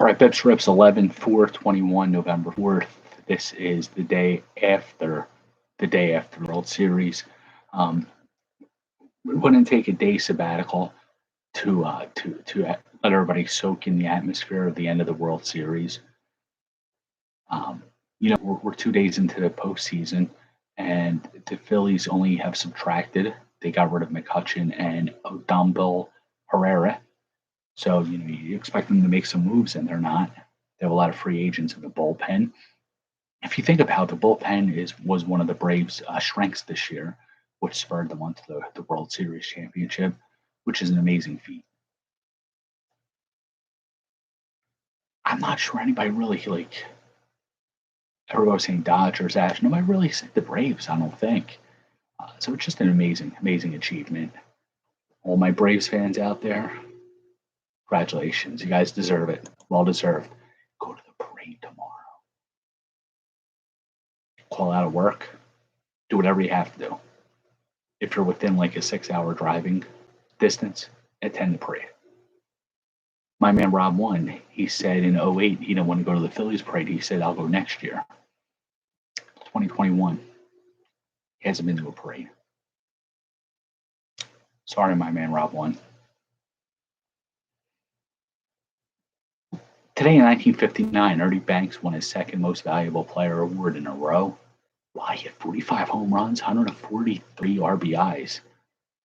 All right, BpsRps 11/4/21, November 4th. This is the day after the World Series. We wouldn't take a day sabbatical to let everybody soak in the atmosphere of the end of the World Series. We're 2 days into the postseason, and the Phillies only have subtracted. They got rid of McCutchen and Odubel Herrera. So, you expect them to make some moves, and they're not. They have a lot of free agents in the bullpen. If you think about the bullpen was one of the Braves' strengths this year, which spurred them onto the World Series championship, which is an amazing feat. I'm not sure anybody really, everybody was saying Dodgers, Ash. Nobody really said the Braves, I don't think. So it's just an amazing, amazing achievement. All my Braves fans out there, congratulations. You guys deserve it. Well deserved. Go to the parade tomorrow. Call out of work. Do whatever you have to do. If you're within like a 6-hour driving distance, attend the parade. My man Rob won. He said in 2008 he didn't want to go to the Phillies parade. He said, I'll go next year. 2021. He hasn't been to a parade. Sorry, my man Rob won. Today in 1959, Ernie Banks won his second most valuable player award in a row. Wow, he had 45 home runs, 143 RBIs.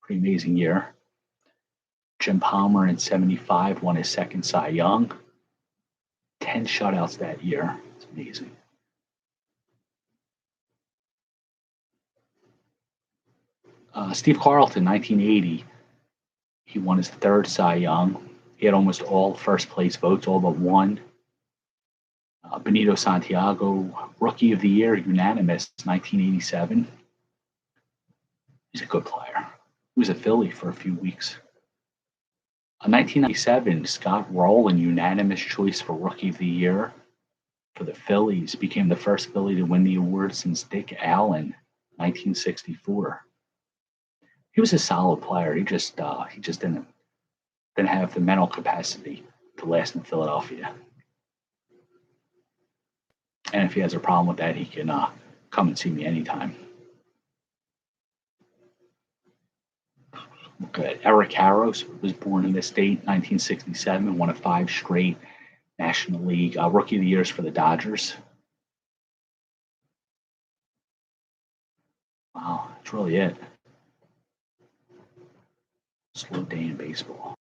Pretty amazing year. Jim Palmer in 75 won his second Cy Young. 10 shutouts that year. It's amazing. Steve Carlton, 1980, he won his third Cy Young. He had almost all first place votes, all but one. Benito Santiago, Rookie of the Year, unanimous, 1987. He's a good player. He was a Philly for a few weeks. 1997, Scott Rowland, unanimous choice for Rookie of the Year for the Phillies, became the first Philly to win the award since Dick Allen, 1964. He was a solid player. He just didn't have the mental capacity to last in Philadelphia. And if he has a problem with that, he can come and see me anytime. Okay. Eric Harrows was born in this state, 1967, won 5 straight National League Rookie of the Years for the Dodgers. Wow, that's really it. Slow day in baseball.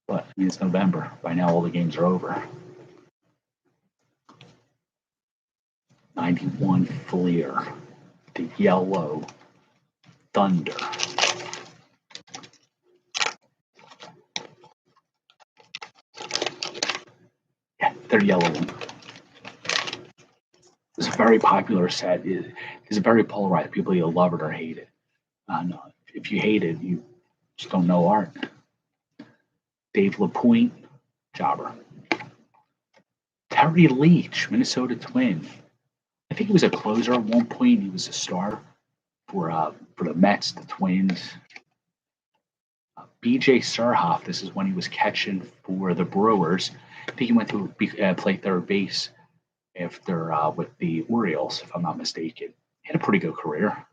But it's November. By now, all the games are over. 91 Fleer, the Yellow Thunder. Yeah, they're yellow one. It's a very popular set. It's very polarized. People either love it or hate it. No, if you hate it, you just don't know art. Dave LaPointe, jobber. Terry Leach, Minnesota Twin. I think he was a closer at one point. He was a star for the Mets, the Twins. B.J. Surhoff, this is when he was catching for the Brewers. I think he went to play third base after with the Orioles, if I'm not mistaken. He had a pretty good career.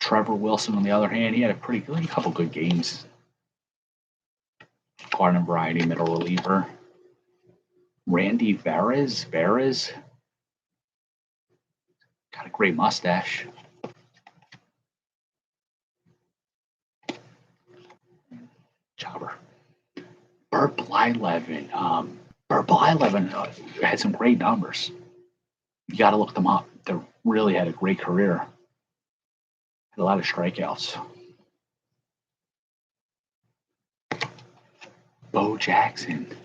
Trevor Wilson, on the other hand, he had a couple good games. Garden variety middle reliever. Randy Veras got a great mustache. Jobber. Bert Blyleven. Bert Blyleven had some great numbers. You got to look them up. They really had a great career. Had a lot of strikeouts. Bo Jackson.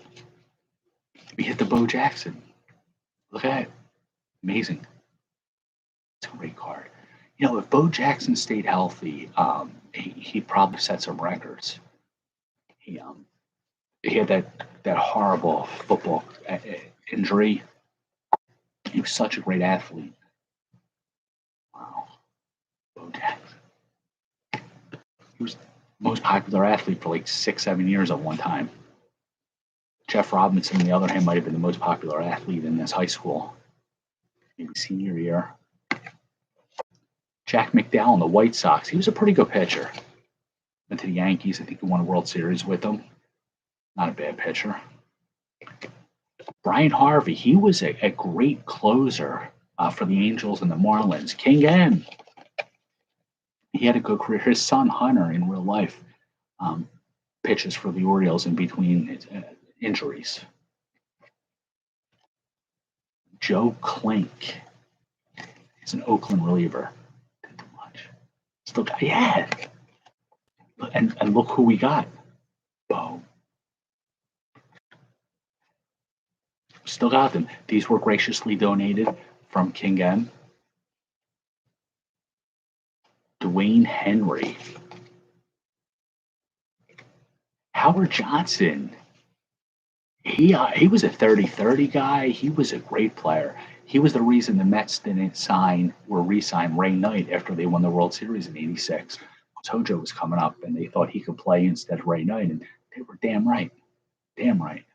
We hit the Bo Jackson. Look at it. Amazing. It's a great card. If Bo Jackson stayed healthy, he'd probably set some records. He had that horrible football injury. He was such a great athlete. Wow. Bo Jackson. He was the most popular athlete for like 6-7 years at one time. Jeff Robinson, on the other hand, might have been the most popular athlete in his high school, maybe senior year. Jack McDowell in the White Sox. He was a pretty good pitcher. Went to the Yankees. I think he won a World Series with them. Not a bad pitcher. Brian Harvey. He was a great closer for the Angels and the Marlins. King M. He had a good career. His son Hunter, in real life, pitches for the Orioles in between injuries. Joe Klink. He's an Oakland reliever. Didn't do much. Still got, yeah. And look who we got. Bo. Still got them. These were graciously donated from King M. Dwayne Henry. Howard Johnson. He was a 30-30 guy. He was a great player. He was the reason the Mets didn't re-sign Ray Knight after they won the World Series in '86. Tojo was coming up, and they thought he could play instead of Ray Knight, and they were damn right. Damn right.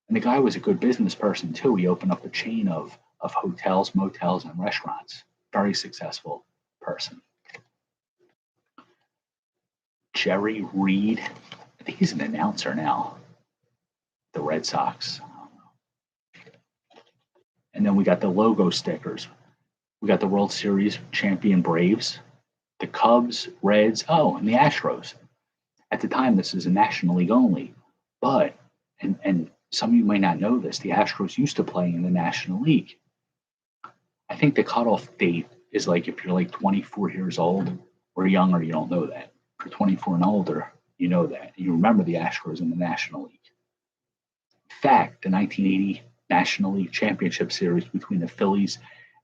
And the guy was a good business person, too. He opened up a chain of hotels, motels, and restaurants. Very successful person. Jerry Reed. I think he's an announcer now. The Red Sox. And then we got the logo stickers. We got the World Series champion Braves, the Cubs, Reds, and the Astros. At the time, this is a National League only. But, and some of you might not know this, the Astros used to play in the National League. I think the cutoff date is like if you're like 24 years old or younger, you don't know that. If you're 24 and older, you know that. You remember the Astros in the National League. In fact, the 1980 National League Championship Series between the Phillies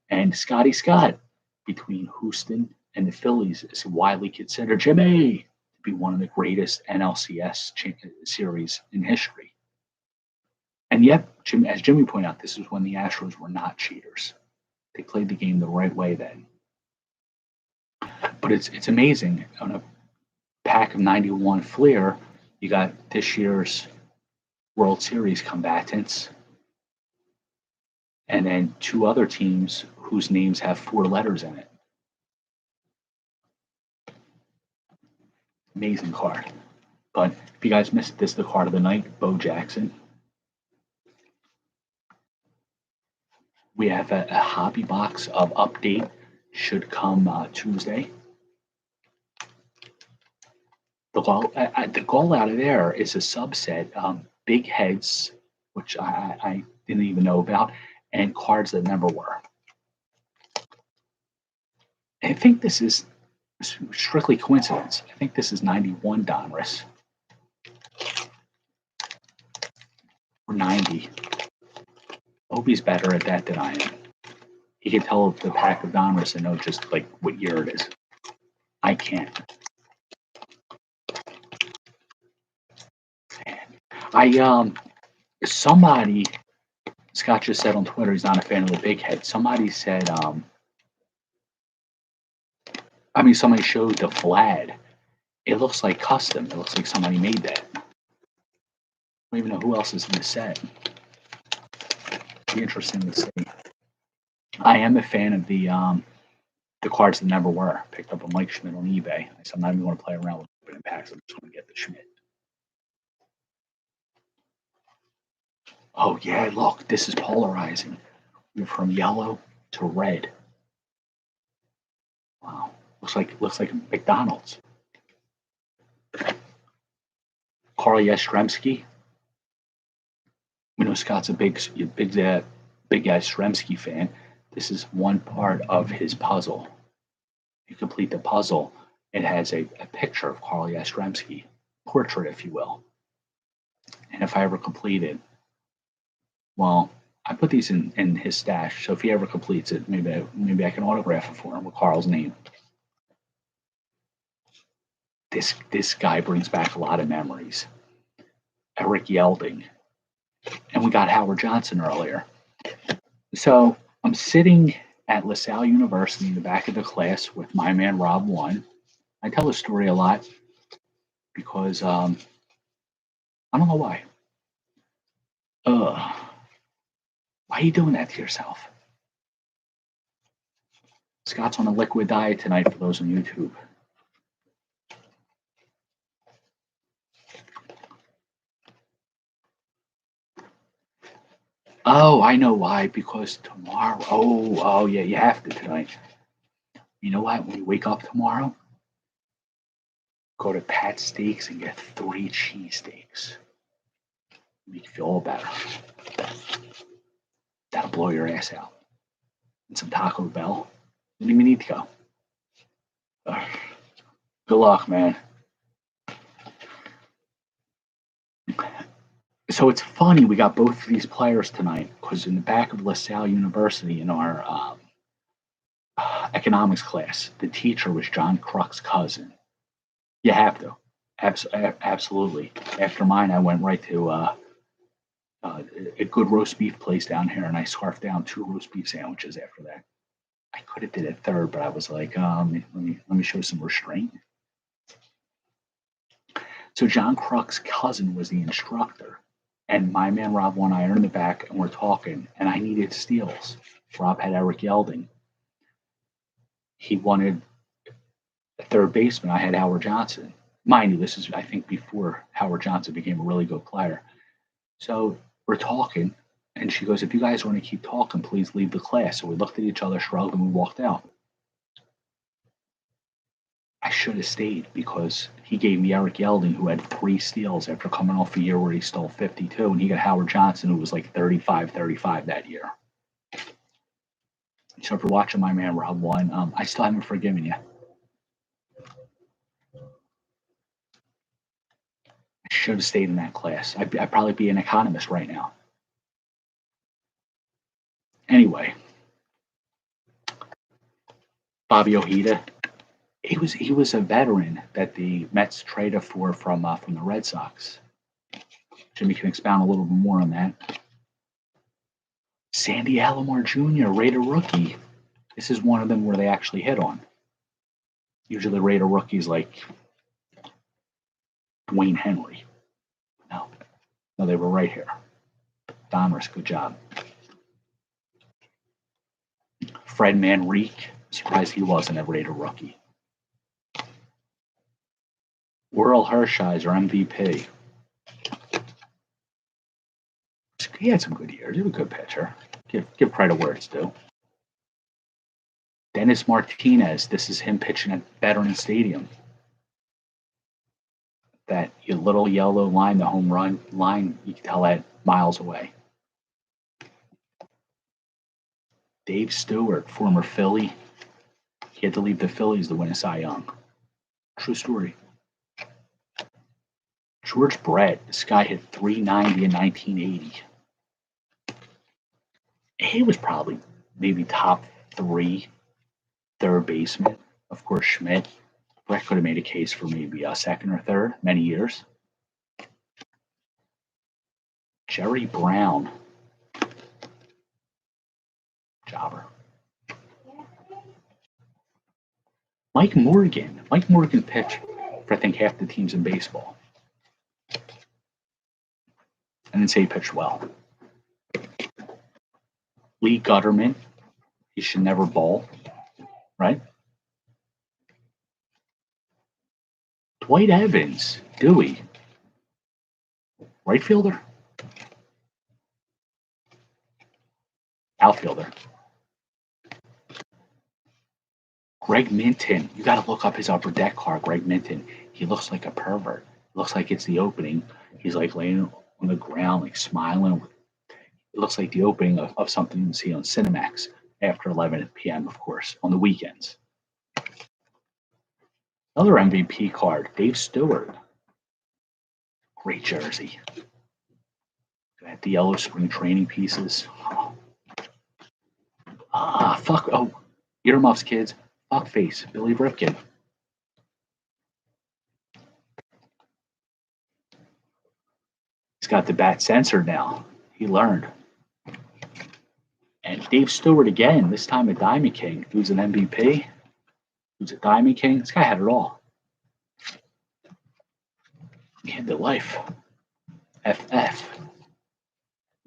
and Scotty Scott, between Houston and the Phillies, is widely considered, Jimmy, to be one of the greatest NLCS series in history. And yet, as Jimmy pointed out, this is when the Astros were not cheaters. They played the game the right way then. But it's amazing. On a pack of 91 Fleer, you got this year's World Series combatants, and then two other teams whose names have 4 letters in it. Amazing card. But if you guys missed this, the card of the night, Bo Jackson. We have a hobby box of update, should come Tuesday. The goal out of there is a subset, big heads, which I didn't even know about, and cards that never were. I think this is strictly coincidence. I think this is 91 Donruss. Or 90. I hope he's better at that than I am. He can tell the pack of Donruss and know just like what year it is. I can't. Somebody, Scott just said on Twitter he's not a fan of the big head. Somebody said, somebody showed the Vlad. It looks like custom. It looks like somebody made that. I don't even know who else is in the set. Be interesting to see. I am a fan of the cards that never were. Picked up a Mike Schmidt on eBay. So I'm not even going to play around with opening packs. I'm just going to get the Schmidt. Oh yeah, look, this is polarizing. We're from yellow to red. Wow, looks like McDonald's. Carl Yastrzemski. We know Scott's a big Yastrzemski fan. This is one part of his puzzle. You complete the puzzle, it has a picture of Carl Yastrzemski, portrait, if you will. And if I ever complete it, well, I put these in his stash, so if he ever completes it, maybe I can autograph it for him with Carl's name. This guy brings back a lot of memories. Eric Yelding. And we got Howard Johnson earlier. So I'm sitting at LaSalle University in the back of the class with my man Rob One. I tell this story a lot because I don't know why. Ugh. Why are you doing that to yourself? Scott's on a liquid diet tonight for those on YouTube. Oh, I know why. Because tomorrow. Oh, yeah, you have to tonight. You know what? When you wake up tomorrow, go to Pat's Steaks and get 3 cheesesteaks. Make you feel all better. That'll blow your ass out. And some Taco Bell. You don't even need to go. Good luck, man. So it's funny we got both of these players tonight because in the back of LaSalle University in our economics class, the teacher was John Kruk's cousin. You have to. Absolutely. After mine, I went right to a good roast beef place down here, and I scarfed down 2 roast beef sandwiches after that. I could have did a third, but I was like, let me show some restraint. So John Kruk's cousin was the instructor, and my man Rob won iron in the back, and we're talking, and I needed steals. Rob had Eric Yelding. He wanted a third baseman. I had Howard Johnson. Mind you, this is, I think, before Howard Johnson became a really good player. So we're talking, and she goes, if you guys want to keep talking, please leave the class. So we looked at each other, shrugged, and we walked out. I should have stayed because he gave me Eric Yelding, who had 3 steals after coming off a year where he stole 52, and he got Howard Johnson, who was like 35 that year. So if you're watching my man Rob won, I still haven't forgiven you. I should have stayed in that class. I'd probably be an economist right now. Anyway, Bobby Ojeda, he was a veteran that the Mets traded for from the Red Sox. Jimmy can expound a little bit more on that. Sandy Alomar Jr., Raider rookie. This is one of them where they actually hit on. Usually Raider rookies like Dwayne Henry. No, they were right here. Donruss, good job. Fred Manrique, surprised he wasn't a Raider rookie. Worrell Hershiser, MVP. He had some good years. He was a good pitcher. Give credit where it's due. Dennis Martinez, this is him pitching at Veterans Stadium. That little yellow line, the home run line, you can tell that miles away. Dave Stewart, former Philly. He had to leave the Phillies to win a Cy Young. True story. George Brett, this guy hit 390 in 1980. He was probably maybe top 3 third baseman. Of course, Schmidt. Brett could have made a case for maybe a second or third, many years. Jerry Brown. Jobber. Mike Morgan. Mike Morgan pitched for, I think, half the teams in baseball. I didn't say he pitched well. Lee Gutterman. He should never bowl, right? Dwight Evans. Dewey. Right fielder? Outfielder. Greg Minton. You got to look up his upper deck card, Greg Minton. He looks like a pervert. Looks like it's the opening. He's like laying on the ground, like smiling. It looks like the opening of something you see on Cinemax after 11 p.m., of course, on the weekends. Another MVP card, Dave Stewart. Great jersey. Got the yellow spring training pieces. Fuck. Oh, earmuffs, kids. Fuck face. Billy Ripken. He's got the bat censored now. He learned. And Dave Stewart again, this time a Diamond King. Who's an MVP? Who's a Diamond King? This guy had it all. He had the life. FF.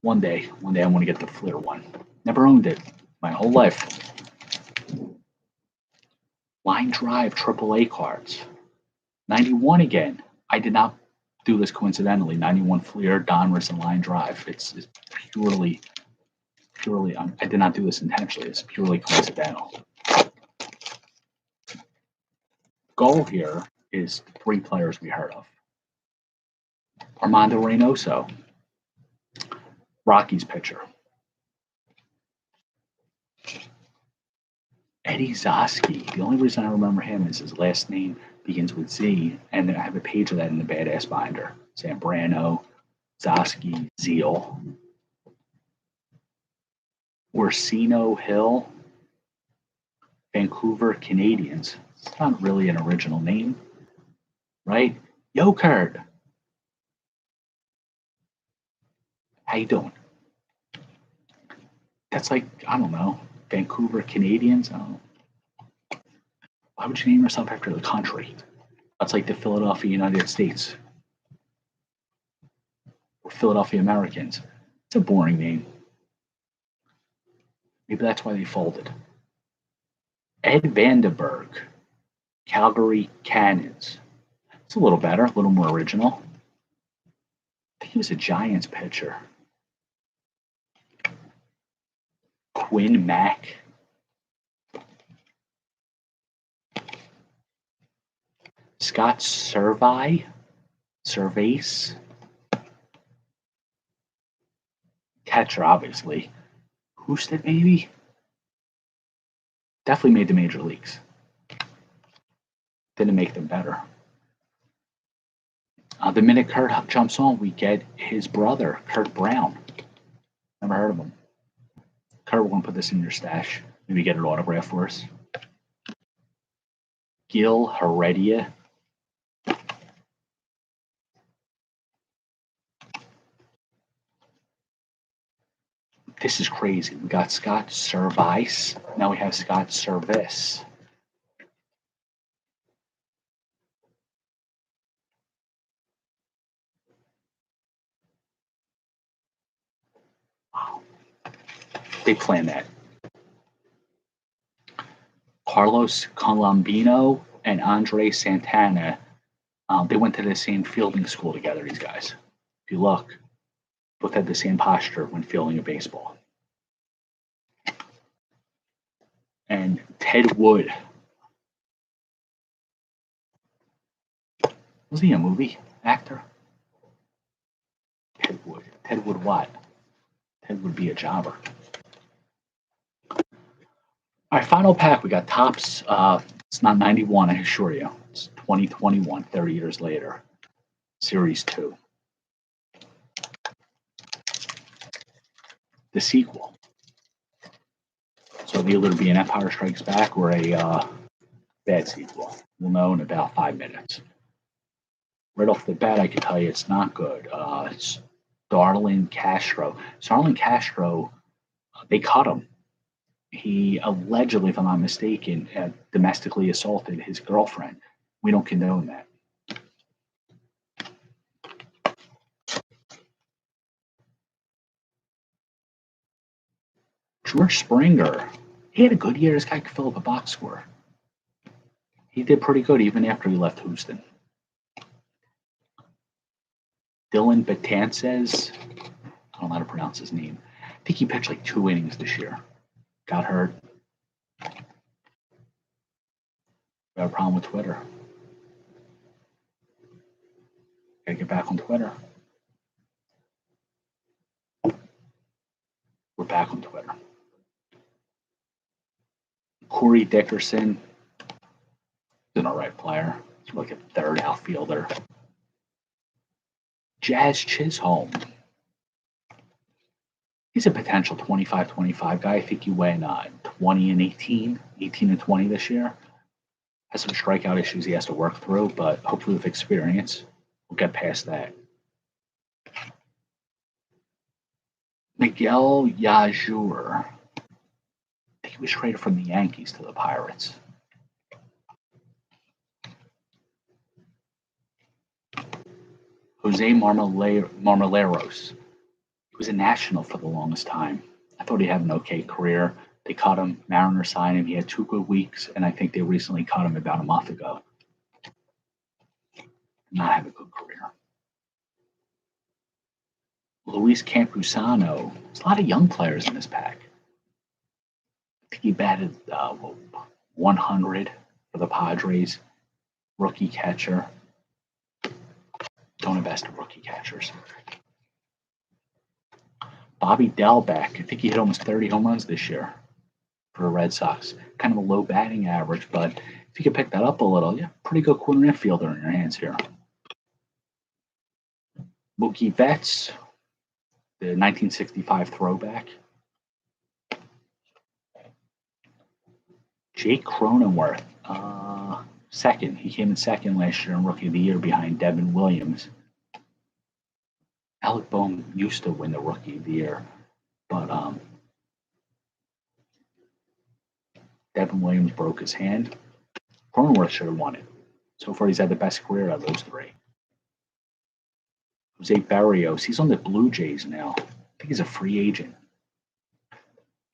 One day I want to get the Fleer one. Never owned it my whole life. Line Drive AAA cards. 91 again. I did not do this coincidentally. 91 Fleer, Donruss, and Line Drive. It's purely, I did not do this intentionally. It's purely coincidental. Goal here is 3 players we heard of. Armando Reynoso, Rockies pitcher. Eddie Zosky. The only reason I remember him is his last name begins with Z, and then I have a page of that in the Badass binder. Zambrano, Zosky, Zeal. Orsino Hill, Vancouver Canadians. It's not really an original name, right? Yo, Kurt. How you doing? That's like, I don't know, Vancouver Canadians? I don't know. Why would you name yourself after the country? That's like the Philadelphia United States. Or Philadelphia Americans. It's a boring name. Maybe that's why they folded. Ed Vandenberg, Calgary Cannons. It's a little better, a little more original. I think he was a Giants pitcher. Quinn Mack. Scott Servais. Catcher, obviously. Who's that baby? Definitely made the major leagues. Didn't make them better. The minute Kurt jumps on, we get his brother, Kurt Brown. Never heard of him. Kurt, we're going to put this in your stash. Maybe get an autograph for us. Gil Heredia. This is crazy. We got Scott Servais. Now we have Scott Service. Wow. They planned that. Carlos Colombino and Andre Santana, they went to the same fielding school together, these guys. If you look, both had the same posture when fielding a baseball. And Ted Wood. Was he a movie actor? Ted Wood. Ted Wood what? Ted would be a jobber. All right, final pack. We got Topps. It's not 91, I assure you. It's 2021, 30 years later. Series 2. The sequel. So it'll either be an Empire Strikes Back or a bad sequel. We'll know in about 5 minutes. Right off the bat, I can tell you it's not good. It's Starlin Castro. Starlin Castro, they cut him. He allegedly, if I'm not mistaken, domestically assaulted his girlfriend. We don't condone that. George Springer, he had a good year. This guy could fill up a box score. He did pretty good even after he left Houston. Dylan Betances, I don't know how to pronounce his name. I think he pitched like 2 innings this year. Got hurt. Got a problem with Twitter. Gotta get back on Twitter. We're back on Twitter. Corey Dickerson is an alright player. He's like a third outfielder. Jazz Chisholm. He's a potential 25-25 guy. I think he went 20 and 18 and 20 this year. Has some strikeout issues he has to work through, but hopefully with experience, we'll get past that. Miguel Yajur. I think he was traded from the Yankees to the Pirates. Jose Marmoleros. He was a national for the longest time. I thought he had an okay career. They cut him. Mariner signed him. He had 2 good weeks, and I think they recently cut him about a month ago. Not have a good career. Luis Campusano. There's a lot of young players in this pack. I think he batted 100 for the Padres. Rookie catcher. Don't invest in rookie catchers. Bobby Dalbec. I think he hit almost 30 home runs this year for the Red Sox. Kind of a low batting average, but if you could pick that up a little, yeah, pretty good corner infielder in your hands here. Mookie Betts, the 1965 throwback. Jake Cronenworth, second. He came in second last year in Rookie of the Year behind Devin Williams. Alec Bohm used to win the Rookie of the Year, but Devin Williams broke his hand. Cronenworth should have won it. So far, he's had the best career of those three. Jose Barrios, he's on the Blue Jays now. I think he's a free agent.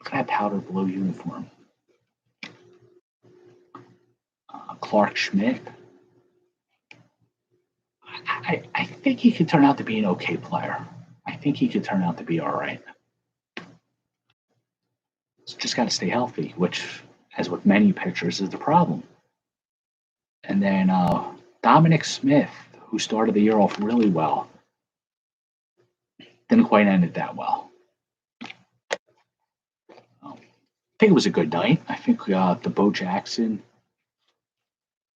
Look at that powder blue uniform. Clark Schmidt. I think he could turn out to be an okay player. I think he could turn out to be all right. He's just got to stay healthy, which, as with many pitchers, is the problem. And then Dominic Smith, who started the year off really well, didn't quite end it that well. I think it was a good night. I think the Bo Jackson,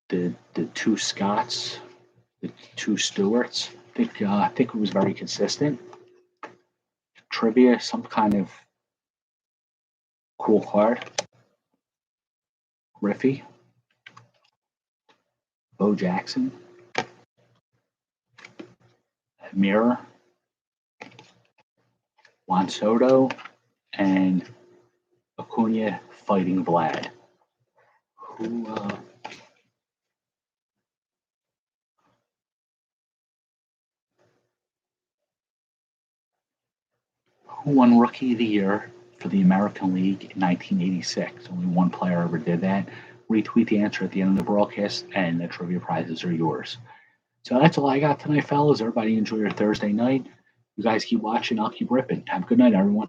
the two Scotts, the two Stewarts. I think it was very consistent. Trivia, some kind of cool card. Griffey, Bo Jackson, Mirror, Juan Soto, and Acuna fighting Vlad. Who won Rookie of the Year for the American League in 1986? Only one player ever did that. Retweet the answer at the end of the broadcast, and the trivia prizes are yours. So that's all I got tonight, fellas. Everybody enjoy your Thursday night. You guys keep watching. I'll keep ripping. Have a good night, everyone.